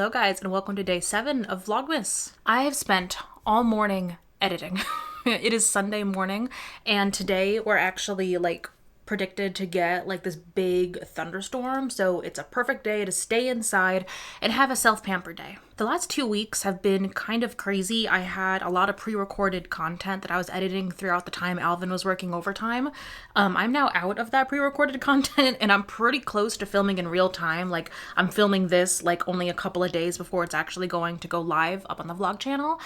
Hello guys, and welcome to day 7 of Vlogmas. I have spent all morning editing. It is Sunday morning, and today we're actually predicted to get this big thunderstorm, so it's a perfect day to stay inside and have a self-pamper day. The last 2 weeks have been kind of crazy. I had a lot of pre-recorded content that I was editing throughout the time Alvin was working overtime. I'm now out of that pre-recorded content, and I'm pretty close to filming in real time. I'm filming this only a couple of days before it's actually going to go live up on the vlog channel.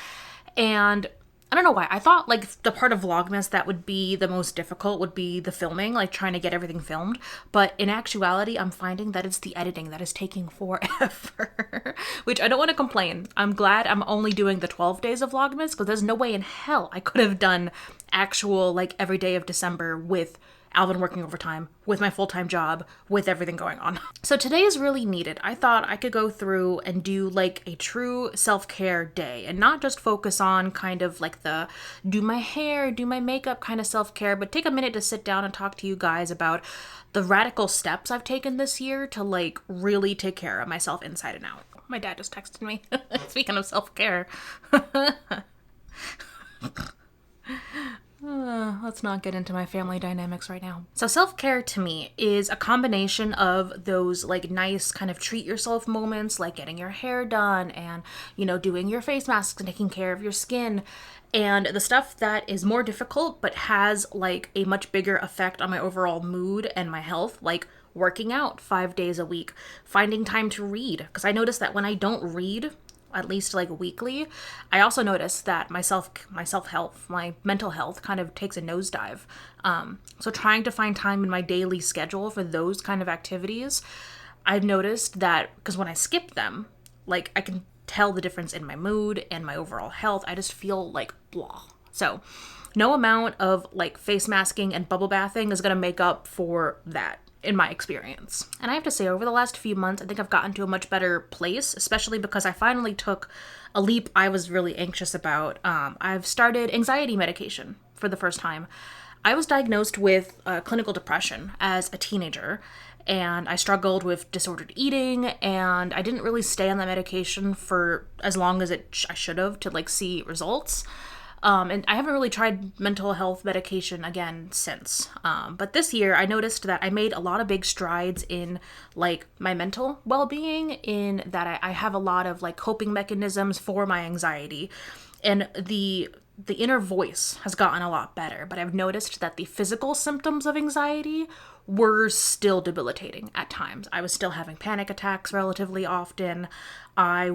And I don't know why. I thought the part of Vlogmas that would be the most difficult would be the filming, trying to get everything filmed. But in actuality, I'm finding that it's the editing that is taking forever, which I don't want to complain. I'm glad I'm only doing the 12 days of Vlogmas because there's no way in hell I could have done actual every day of December with Alvin working overtime, with my full-time job, with everything going on. So today is really needed. I thought I could go through and do a true self-care day and not just focus on the do my hair, do my makeup kind of self-care, but take a minute to sit down and talk to you guys about the radical steps I've taken this year to really take care of myself inside and out. My dad just texted me. Speaking of self-care. Let's not get into my family dynamics right now. So self-care to me is a combination of those nice kind of treat yourself moments, like getting your hair done and, doing your face masks and taking care of your skin, and the stuff that is more difficult but has a much bigger effect on my overall mood and my health, like working out 5 days a week, finding time to read. Because I notice that when I don't read, at least weekly, I also notice that my self-health, my mental health kind of takes a nosedive. So trying to find time in my daily schedule for those kind of activities, I've noticed that because when I skip them, I can tell the difference in my mood and my overall health. I just feel blah. So no amount of face masking and bubble bathing is going to make up for that, in my experience. And I have to say, over the last few months, I think I've gotten to a much better place, especially because I finally took a leap I was really anxious about. I've started anxiety medication for the first time. I was diagnosed with clinical depression as a teenager, and I struggled with disordered eating, and I didn't really stay on that medication for as long as I should have to see results. And I haven't really tried mental health medication again since. But this year I noticed that I made a lot of big strides in my mental well-being, in that I have a lot of coping mechanisms for my anxiety, and the inner voice has gotten a lot better. But I've noticed that the physical symptoms of anxiety were still debilitating at times. I was still having panic attacks relatively often. My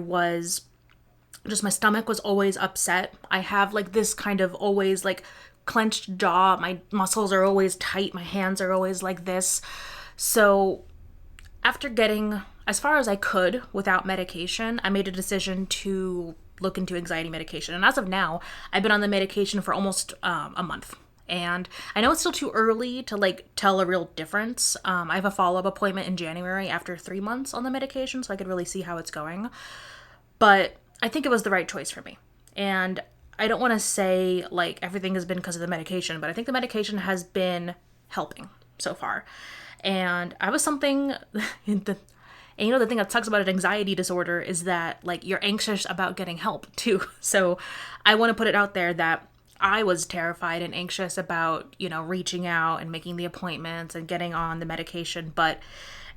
stomach was always upset. I have this kind of always clenched jaw. My muscles are always tight. My hands are always like this. So after getting as far as I could without medication, I made a decision to look into anxiety medication. And as of now, I've been on the medication for almost a month. And I know it's still too early to tell a real difference. I have a follow-up appointment in January after 3 months on the medication, so I could really see how it's going. But I think it was the right choice for me. And I don't want to say everything has been because of the medication, but I think the medication has been helping so far. And I was something, the thing that sucks about an anxiety disorder is that you're anxious about getting help too. So I want to put it out there that I was terrified and anxious about, reaching out and making the appointments and getting on the medication, but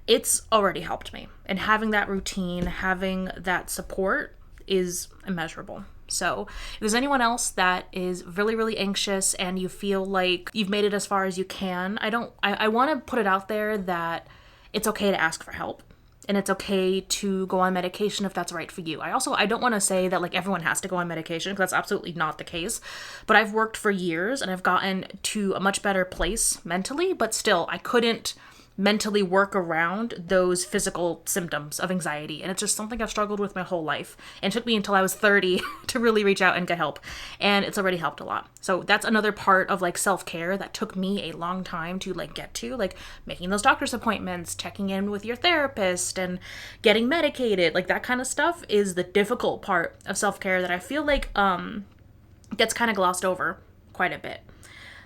it's already helped me. And having that routine, having that support is immeasurable. So if there's anyone else that is really, really anxious and you feel like you've made it as far as you can, I want to put it out there that it's okay to ask for help. And it's okay to go on medication if that's right for you. I don't want to say that everyone has to go on medication, because that's absolutely not the case. But I've worked for years and I've gotten to a much better place mentally, but still I couldn't mentally work around those physical symptoms of anxiety. And it's just something I've struggled with my whole life. And it took me until I was 30 to really reach out and get help. And it's already helped a lot. So that's another part of self-care that took me a long time to get to, making those doctor's appointments, checking in with your therapist, and getting medicated. That kind of stuff is the difficult part of self-care that I feel gets kind of glossed over quite a bit.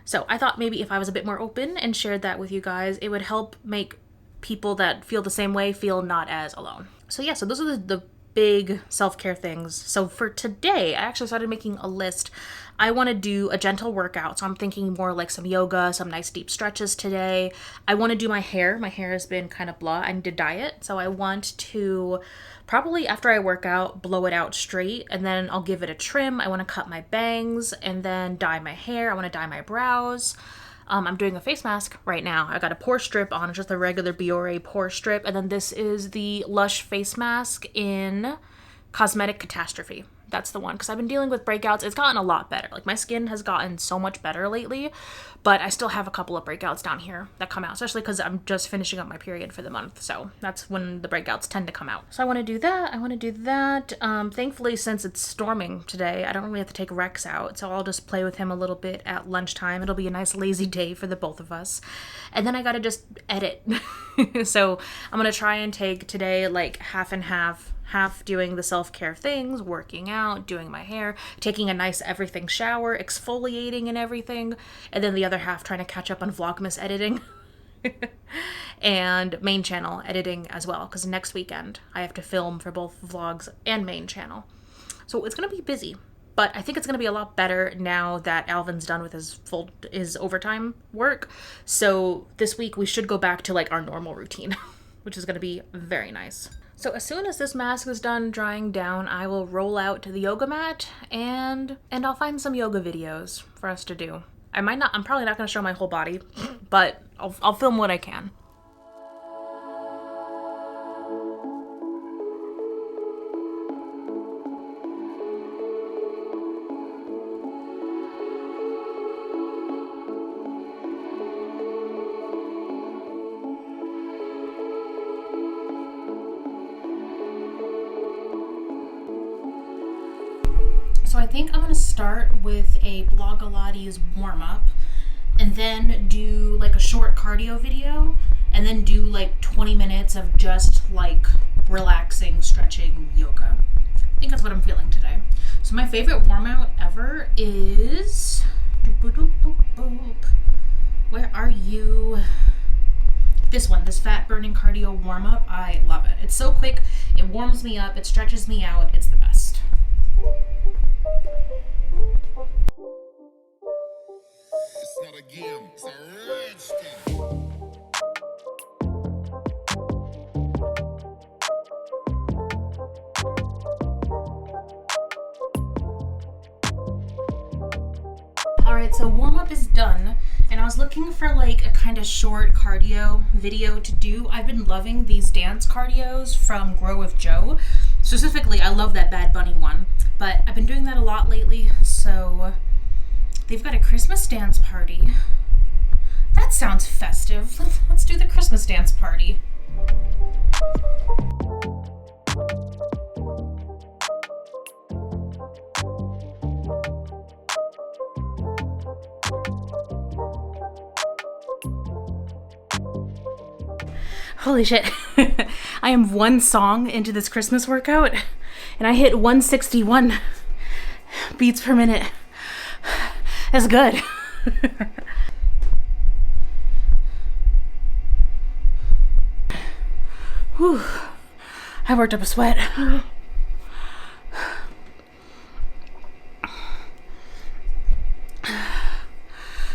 So I thought maybe if I was a bit more open and shared that with you guys, it would help make people that feel the same way feel not as alone. So yeah, so those are the big self-care things. So for today, I actually started making a list. I want to do a gentle workout. So I'm thinking more like some yoga, some nice deep stretches today. I want to do my hair. My hair has been kind of blah. I need to dye it. So I want to probably after I work out, blow it out straight, and then I'll give it a trim. I want to cut my bangs and then dye my hair. I want to dye my brows. I'm doing a face mask right now. I got a pore strip on, just a regular Biore pore strip. And then this is the Lush face mask in Cosmetic Catastrophe. That's the one, because I've been dealing with breakouts. It's gotten a lot better. Like, my skin has gotten so much better lately, but I still have a couple of breakouts down here that come out, especially because I'm just finishing up my period for the month. So that's when the breakouts tend to come out. So I want to do that. Thankfully, since it's storming today, I don't really have to take Rex out. So I'll just play with him a little bit at lunchtime. It'll be a nice lazy day for the both of us. And then I got to just edit. So I'm going to try and take today like half and half doing the self-care things, working out, doing my hair, taking a nice everything shower, exfoliating and everything, and then the other half trying to catch up on Vlogmas editing and main channel editing as well, because next weekend I have to film for both vlogs and main channel. So it's going to be busy, but I think it's going to be a lot better now that Alvin's done with his overtime work. So this week we should go back to like our normal routine, which is going to be very nice. So as soon as this mask is done drying down, I will roll out to the yoga mat and I'll find some yoga videos for us to do. I'm probably not going to show my whole body, but I'll film what I can. So I think I'm going to start with a Blogilates warm-up and then do like a short cardio video and then do like 20 minutes of just like relaxing, stretching yoga. I think that's what I'm feeling today. So my favorite warm-out ever is... Where are you? This one, this fat burning cardio warm-up. I love it. It's so quick. It warms me up. It stretches me out. It's the best. It's not a game, it's a rich thing. Alright, so warm-up is done, and I was looking for like a kind of short cardio video to do. I've been loving these dance cardios from Grow with Joe. Specifically, I love that Bad Bunny one, but I've been doing that a lot lately, so they've got a Christmas dance party. That sounds festive. Let's do the Christmas dance party. Holy shit. I am one song into this Christmas workout and I hit 161 beats per minute. That's good. Whew. I worked up a sweat.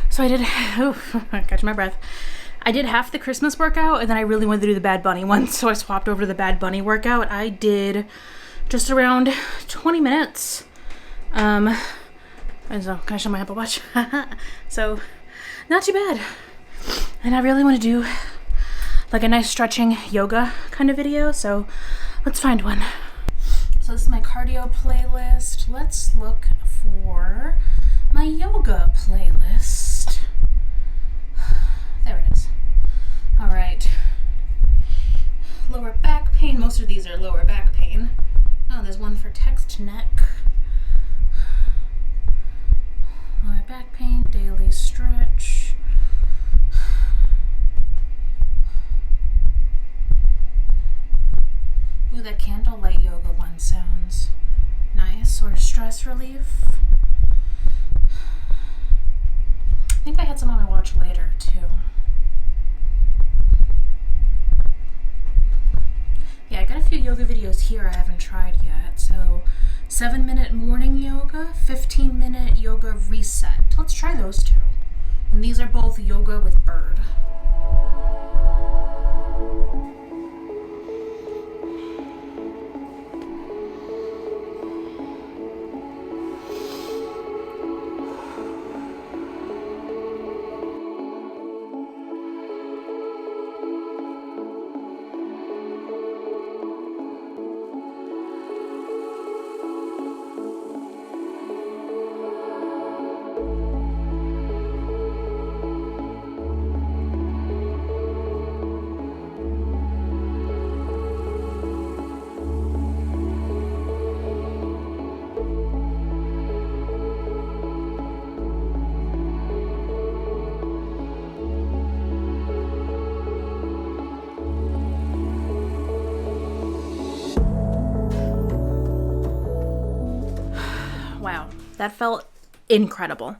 So I did, catch my breath. I did half the Christmas workout and then I really wanted to do the Bad Bunny one, so I swapped over to the Bad Bunny workout. I did just around 20 minutes. And so, can I show my Apple Watch? So, not too bad. And I really want to do like a nice stretching yoga kind of video, so let's find one. So this is my cardio playlist. Let's look for my yoga playlist. There it is. All right. Lower back pain. Most of these are lower back pain. Oh, there's one for text neck. Lower back pain, daily stretch. Ooh, that candlelight yoga one sounds nice. Or stress relief. I think I had some on my watch later too. Yeah, I got a few yoga videos here I haven't tried yet. So 7-minute morning yoga, 15-minute yoga reset. Let's try those two. And these are both yoga with bird. Wow, that felt incredible.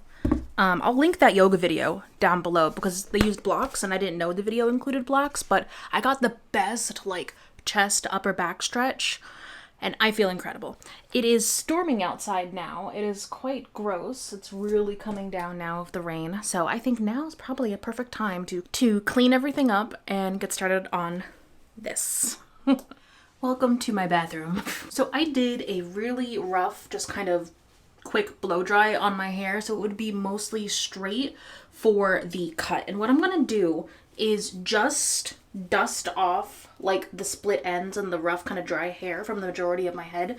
I'll link that yoga video down below because they used blocks and I didn't know the video included blocks, but I got the best like chest to upper back stretch and I feel incredible. It is storming outside now. It is quite gross. It's really coming down now of the rain. So I think now is probably a perfect time to clean everything up and get started on this. Welcome to my bathroom. So I did a really rough, just kind of quick blow dry on my hair, so it would be mostly straight for the cut. And what I'm gonna do is just dust off like the split ends and the rough kind of dry hair from the majority of my head.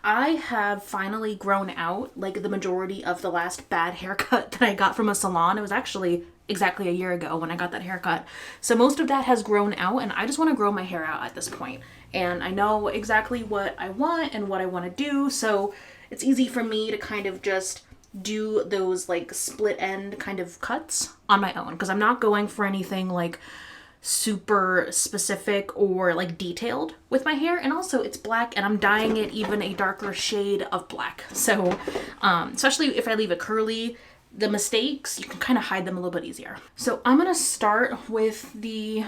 I have finally grown out like the majority of the last bad haircut that I got from a salon. It was actually exactly a year ago when I got that haircut. So most of that has grown out and I just want to grow my hair out at this point. And I know exactly what I want and what I want to do, so it's easy for me to kind of just do those like split end kind of cuts on my own because I'm not going for anything like super specific or like detailed with my hair. And also it's black and I'm dyeing it even a darker shade of black. So especially if I leave it curly, the mistakes, you can kind of hide them a little bit easier. So I'm going to start with the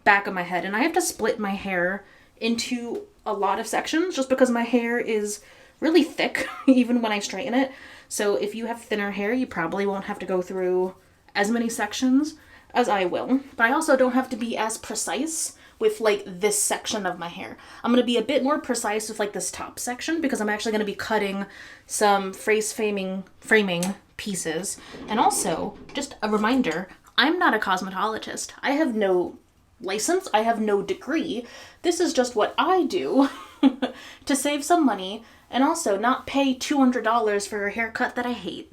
back of my head and I have to split my hair into a lot of sections just because my hair is really thick even when I straighten it. So if you have thinner hair, you probably won't have to go through as many sections as I will. But I also don't have to be as precise with like this section of my hair. I'm going to be a bit more precise with like this top section because I'm actually going to be cutting some face framing pieces. And also, just a reminder, I'm not a cosmetologist. I have no license. I have no degree. This is just what I do to save some money and also not pay $200 for a haircut that I hate.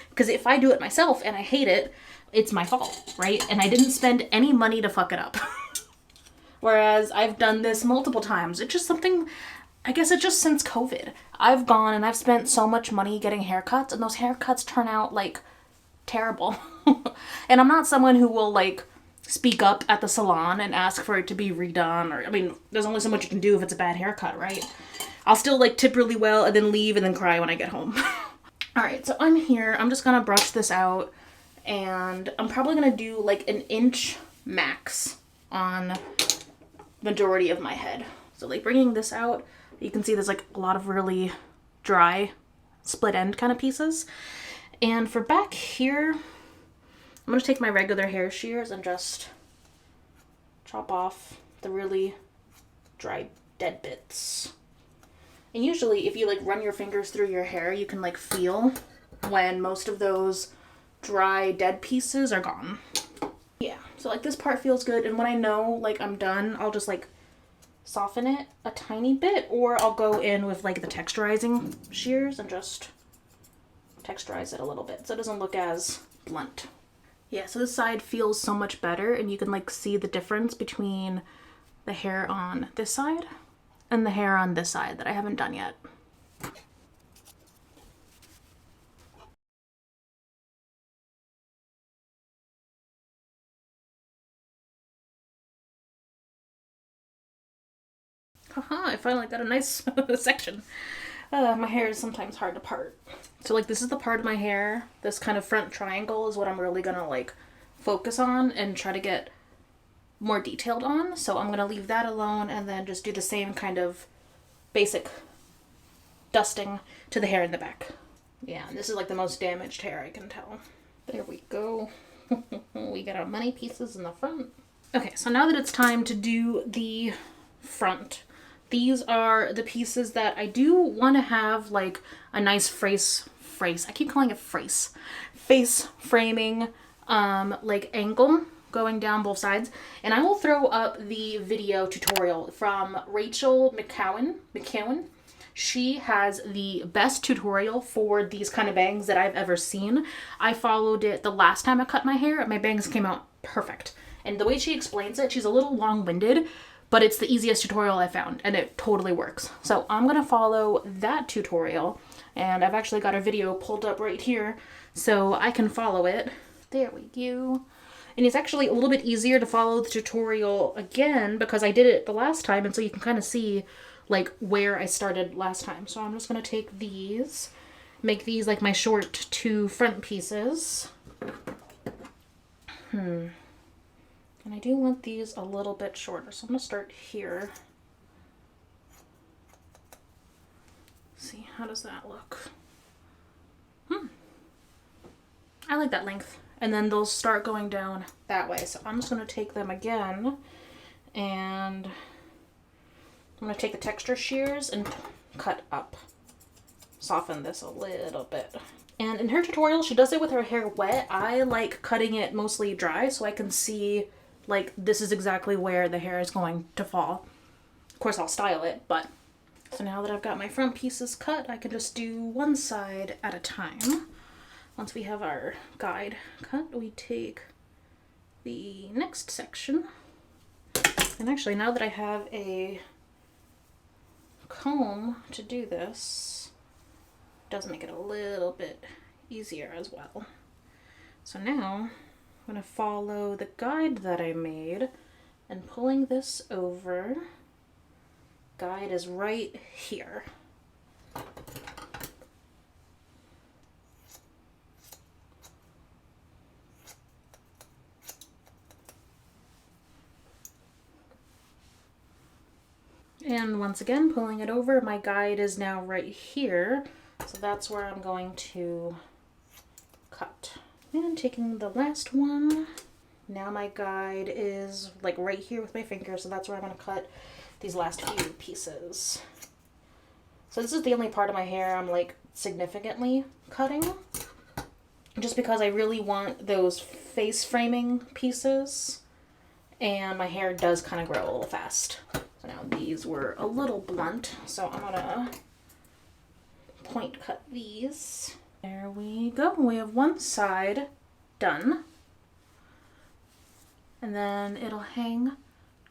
Because if I do it myself and I hate it, it's my fault, right? And I didn't spend any money to fuck it up. Whereas I've done this multiple times. It's just something, I guess it's just since COVID. I've gone and I've spent so much money getting haircuts and those haircuts turn out like terrible. And I'm not someone who will like speak up at the salon and ask for it to be redone, or I mean, there's only so much you can do if it's a bad haircut, right? I'll still like tip really well and then leave and then cry when I get home. All right, so I'm here. I'm just gonna brush this out and I'm probably gonna do like an inch max on majority of my head. So like bringing this out, you can see there's like a lot of really dry split end kind of pieces. And for back here, I'm going to take my regular hair shears and just chop off the really dry dead bits. And usually if you like run your fingers through your hair, you can like feel when most of those dry dead pieces are gone. Yeah, so like this part feels good. And when I know like I'm done, I'll just like soften it a tiny bit, or I'll go in with like the texturizing shears and just texturize it a little bit so it doesn't look as blunt. Yeah, so this side feels so much better and you can like see the difference between the hair on this side and the hair on this side that I haven't done yet. Haha, I finally got a nice section. My hair is sometimes hard to part. So like this is the part of my hair, this kind of front triangle is what I'm really gonna like focus on and try to get more detailed on. So I'm going to leave that alone and then just do the same kind of basic dusting to the hair in the back. Yeah, this is like the most damaged hair I can tell. There we go. We got our money pieces in the front. Okay, so now that it's time to do the front, these are the pieces that I do want to have like a nice face framing like angle going down both sides. And I will throw up the video tutorial from Rachel McCowan. She has the best tutorial for these kind of bangs that I've ever seen. I followed it the last time I cut my hair. My bangs came out perfect. And the way she explains it, she's a little long-winded, but it's the easiest tutorial I found, and it totally works. So I'm going to follow that tutorial, and I've actually got a video pulled up right here so I can follow it. There we go. And it's actually a little bit easier to follow the tutorial again because I did it the last time, and so you can kind of see like where I started last time. So I'm just going to take these, make these like my short two front pieces. And I do want these a little bit shorter, so I'm going to start here. See, how does that look? I like that length. And then they'll start going down that way. So I'm just going to take them again, and I'm going to take the texture shears and cut up. Soften this a little bit. And in her tutorial, she does it with her hair wet. I like cutting it mostly dry so I can see, like, this is exactly where the hair is going to fall. Of course, I'll style it, but... So now that I've got my front pieces cut, I can just do one side at a time. Once we have our guide cut, we take the next section. And actually, now that I have a comb to do this, it does make it a little bit easier as well. So now I'm going to follow the guide that I made and pulling this over. Guide is right here. And once again, pulling it over, my guide is now right here. So that's where I'm going to cut. And taking the last one, now my guide is like right here with my finger, so that's where I'm going to cut these last few pieces. So this is the only part of my hair I'm like significantly cutting, just because I really want those face framing pieces, and my hair does kind of grow a little fast. So now these were a little blunt, so I'm gonna point cut these. There we go. We have one side done. And then it'll hang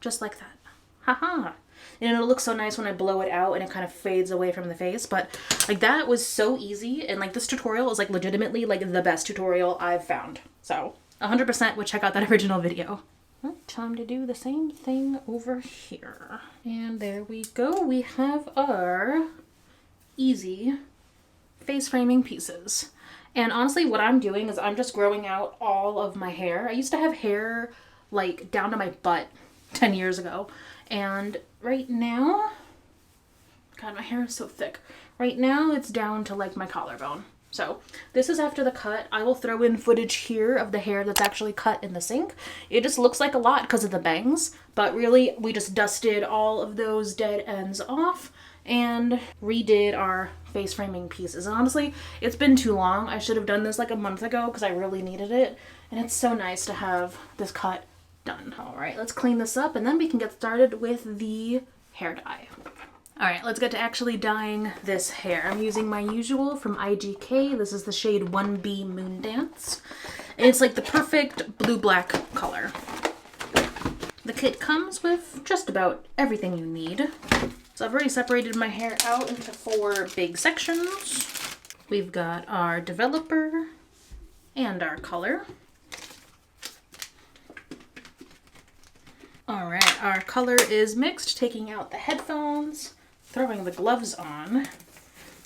just like that. Haha. And it'll look so nice when I blow it out and it kind of fades away from the face. But like that was so easy. And like this tutorial is like legitimately like the best tutorial I've found. So 100% would check out that original video. Right, time to do the same thing over here. And there we go. We have our easy face framing pieces. And honestly, what I'm doing is I'm just growing out all of my hair. I used to have hair like down to my butt 10 years ago. And right now, God, my hair is so thick. Right now it's down to like my collarbone. So this is after the cut. I will throw in footage here of the hair that's actually cut in the sink. It just looks like a lot because of the bangs, but really we just dusted all of those dead ends off and redid our face framing pieces. And honestly, it's been too long. I should have done this like a month ago because I really needed it. And it's so nice to have this cut done. All right, let's clean this up and then we can get started with the hair dye. All right, let's get to actually dyeing this hair. I'm using my usual from IGK. This is the shade 1B Moon Dance. And it's like the perfect blue-black color. The kit comes with just about everything you need. So I've already separated my hair out into 4 big sections. We've got our developer and our color. All right, our color is mixed, taking out the headphones, throwing the gloves on,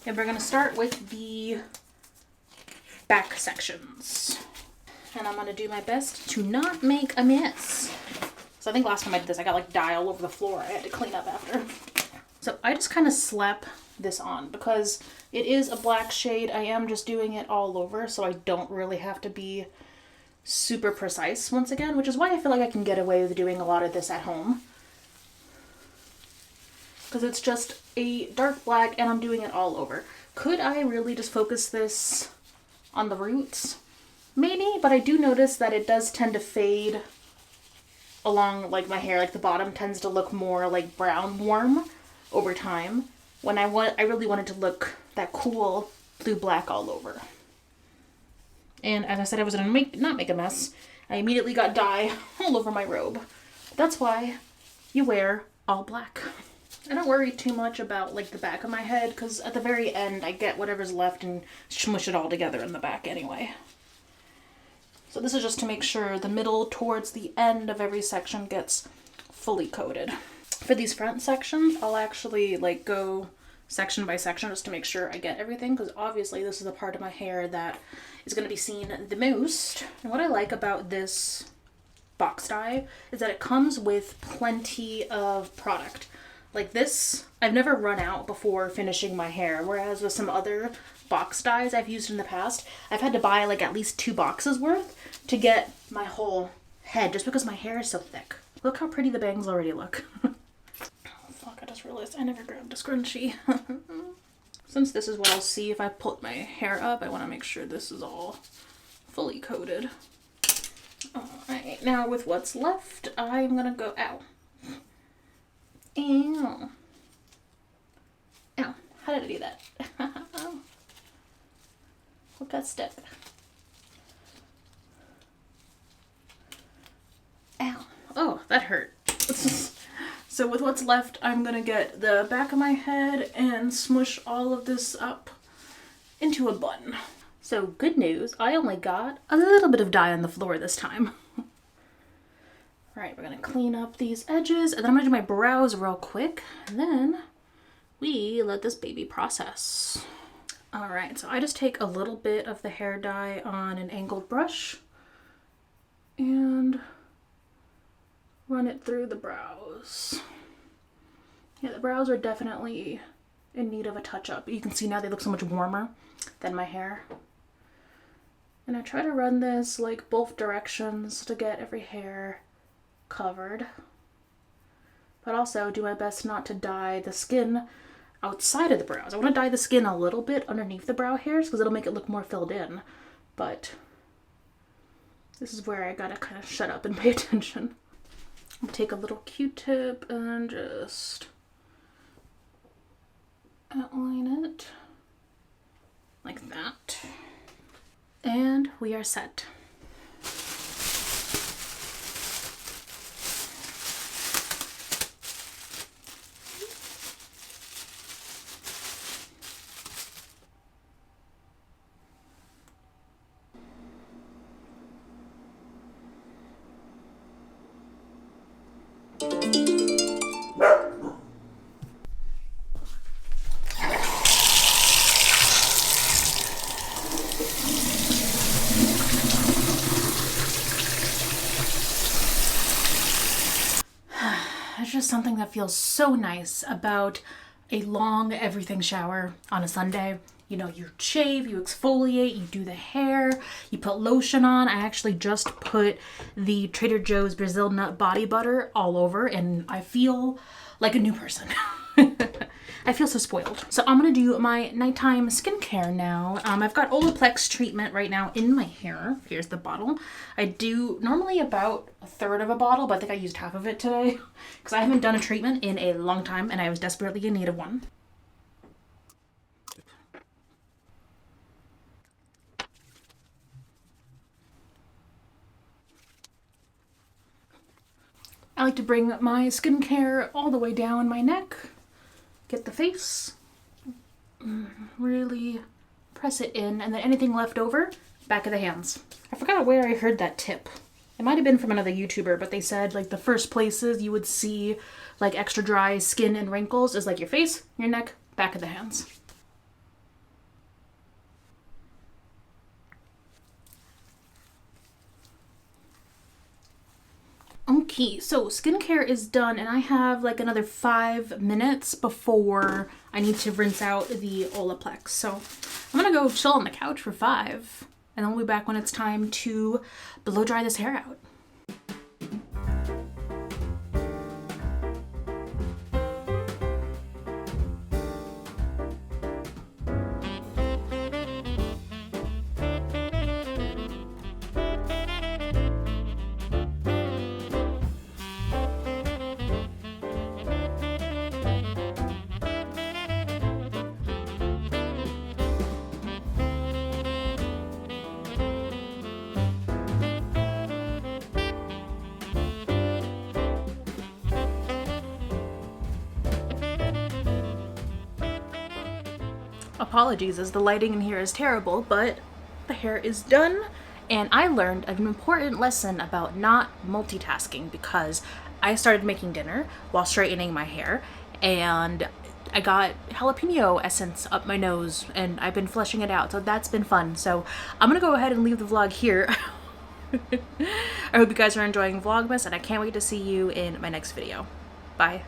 and we're gonna start with the back sections. And I'm gonna do my best to not make a mess. So I think last time I did this, I got like dye all over the floor. I had to clean up after. So I just kind of slap this on because it is a black shade. I am just doing it all over, so I don't really have to be super precise once again, which is why I feel like I can get away with doing a lot of this at home. Because it's just a dark black and I'm doing it all over. Could I really just focus this on the roots? Maybe, but I do notice that it does tend to fade along like my hair. Like the bottom tends to look more like brown warm over time. When I really wanted to look that cool blue black all over. And as I said, I was gonna not make a mess. I immediately got dye all over my robe. That's why you wear all black. I don't worry too much about like the back of my head because at the very end I get whatever's left and smush it all together in the back anyway. So this is just to make sure the middle towards the end of every section gets fully coated. For these front sections, I'll actually like go section by section just to make sure I get everything because obviously this is the part of my hair that is going to be seen the most. And what I like about this box dye is that it comes with plenty of product. Like this, I've never run out before finishing my hair, whereas with some other box dyes I've used in the past, I've had to buy like at least 2 boxes worth to get my whole head just because my hair is so thick. Look how pretty the bangs already look. Oh, fuck, I just realized I never grabbed a scrunchie. Since this is what I'll see if I put my hair up, I want to make sure this is all fully coated. Alright, now with what's left, I'm gonna go, ow. Ow. Ow. How did I do that? What got stuck? Ow. Oh, that hurt. So with what's left, I'm gonna get the back of my head and smush all of this up into a bun. So good news, I only got a little bit of dye on the floor this time. Alright, we're gonna clean up these edges and then I'm gonna do my brows real quick and then we let this baby process. Alright, so I just take a little bit of the hair dye on an angled brush and run it through the brows. Yeah, the brows are definitely in need of a touch-up. You can see now they look so much warmer than my hair. And I try to run this like both directions to get every hair covered. But also do my best not to dye the skin outside of the brows. I want to dye the skin a little bit underneath the brow hairs because it'll make it look more filled in. But this is where I gotta kind of shut up and pay attention. I'll take a little Q-tip and just outline it like that. And we are set. There's just something that feels so nice about a long everything shower on a Sunday. You know, you shave, you exfoliate, you do the hair, you put lotion on. I actually just put the Trader Joe's Brazil nut body butter all over and I feel like a new person. I feel so spoiled. So I'm gonna do my nighttime skincare now. I've got Olaplex treatment right now in my hair. Here's the bottle. I do normally about 1/3 of a bottle, but I think I used half of it today because I haven't done a treatment in a long time and I was desperately in need of one. I like to bring my skincare all the way down my neck, get the face, really press it in, and then anything left over, back of the hands. I forgot where I heard that tip. It might have been from another YouTuber, but they said like the first places you would see like extra dry skin and wrinkles is like your face, your neck, back of the hands. Okay, so skincare is done and I have like another 5 minutes before I need to rinse out the Olaplex. So I'm gonna go chill on the couch for 5 and then we'll be back when it's time to blow dry this hair out. Apologies as the lighting in here is terrible, but the hair is done and I learned an important lesson about not multitasking because I started making dinner while straightening my hair and I got jalapeno essence up my nose and I've been flushing it out, so that's been fun. So I'm gonna go ahead and leave the vlog here. I hope you guys are enjoying Vlogmas and I can't wait to see you in my next video. Bye.